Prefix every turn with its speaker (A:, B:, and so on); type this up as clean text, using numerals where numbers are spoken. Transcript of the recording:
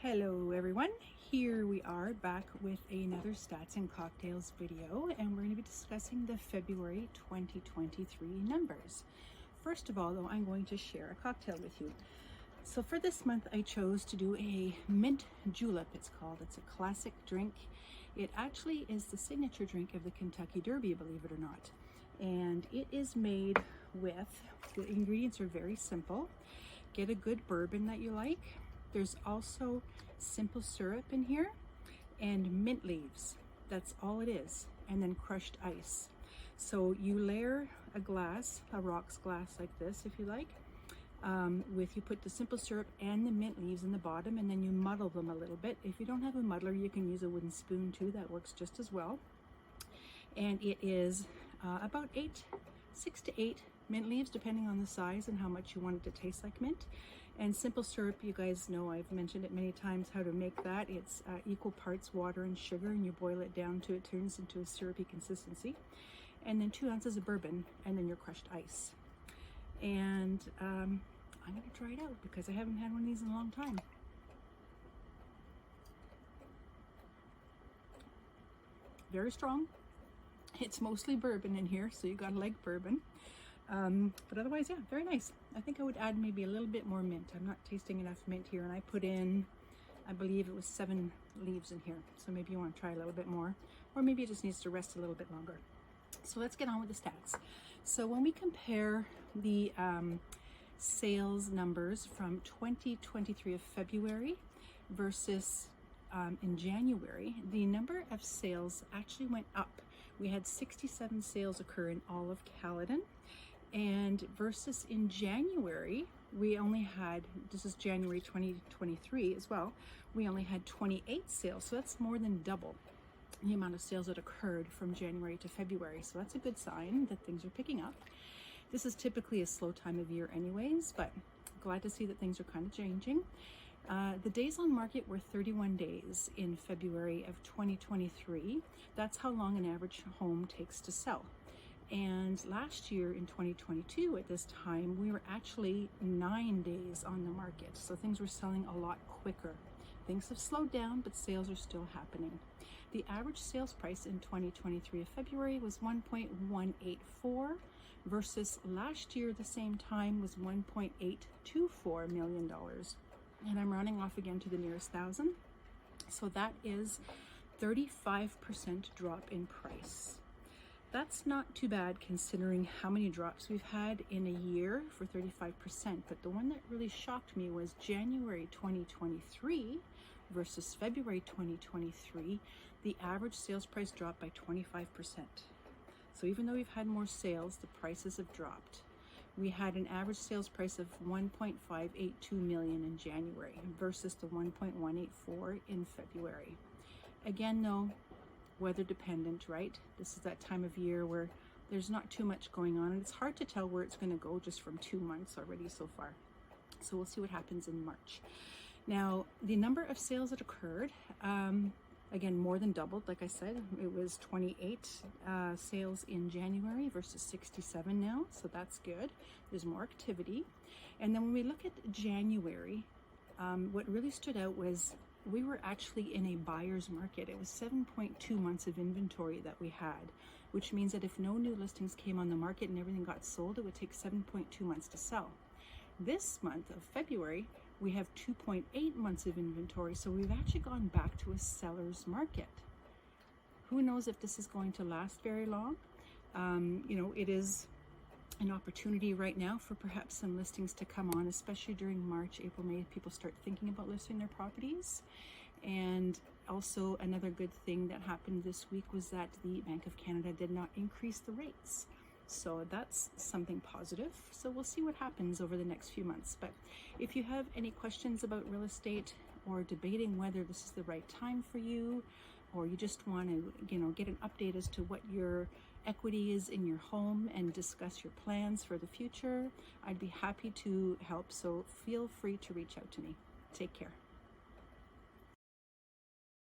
A: Hello everyone, here we are back with another Stats and Cocktails video, and we're going to be discussing the February 2023 numbers. First of all though, I'm going to share a cocktail with you. So for this month I chose to do a Mint Julep, it's called. It's a classic drink. It actually is the signature drink of the Kentucky Derby, believe it or not. And it is made with, the ingredients are very simple. Get a good bourbon that you like. There's also simple syrup in here and mint leaves. That's all it is. And then crushed ice. So you layer a glass, a rocks glass like this if you like, you put the simple syrup and the mint leaves in the bottom, and then you muddle them a little bit. If you don't have a muddler, you can use a wooden spoon too. That works just as well. And it is about 6 to 8 mint leaves, depending on the size and how much you want it to taste like mint. And simple syrup, you guys know I've mentioned it many times how to make that. It's equal parts water and sugar, and you boil it down till it turns into a syrupy consistency. And then 2 ounces of bourbon, and then your crushed ice. And I'm going to try it out because I haven't had one of these in a long time. Very strong. It's mostly bourbon in here, so you gotta like bourbon. But otherwise, yeah, very nice. I think I would add maybe a little bit more mint. I'm not tasting enough mint here, and I put in, I believe it was 7 leaves in here. So maybe you want to try a little bit more, or maybe it just needs to rest a little bit longer. So let's get on with the stats. So when we compare the sales numbers from 2023 of February versus in January, the number of sales actually went up. We had 67 sales occur in all of Caledon, and versus in January, we only had, this is January 2023 as well, we only had 28 sales. So that's more than double the amount of sales that occurred from January to February. So that's a good sign that things are picking up. This is typically a slow time of year anyways, but glad to see that things are kind of changing. The days on market were 31 days in February of 2023. That's how long an average home takes to sell. And last year in 2022 at this time, we were actually 9 days on the market. So things were selling a lot quicker. Things have slowed down, but sales are still happening. The average sales price in 2023 of February was 1.184 versus last year the same time was $1.824 million. And I'm rounding off again to the nearest thousand. So that is 35% drop in price. That's not too bad considering how many drops we've had in a year for 35%. But the one that really shocked me was January 2023 versus February 2023. The average sales price dropped by 25%. So even though we've had more sales, the prices have dropped. We had an average sales price of 1.582 million in January versus the 1.184 in February. Again, though, weather dependent, right? This is that time of year where there's not too much going on, and it's hard to tell where it's going to go just from 2 months already so far. So we'll see what happens in March. Now, the number of sales that occurred, again, more than doubled. Like I said, it was 28 sales in January versus 67 now. So that's good. There's more activity. And then when we look at January, what really stood out was we were actually in a buyer's market. It was 7.2 months of inventory that we had, which means that if no new listings came on the market and everything got sold, it would take 7.2 months to sell. This month of February, we have 2.8 months of inventory, so we've actually gone back to a seller's market. Who knows if this is going to last very long? It is an opportunity right now for perhaps some listings to come on, especially during March, April, May. People start thinking about listing their properties. And also another good thing that happened this week was that the Bank of Canada did not increase the rates. So that's something positive. So we'll see what happens over the next few months. But if you have any questions about real estate or debating whether this is the right time for you, or you just want to, get an update as to what your equity is in your home and discuss your plans for the future, I'd be happy to help. So feel free to reach out to me. Take care.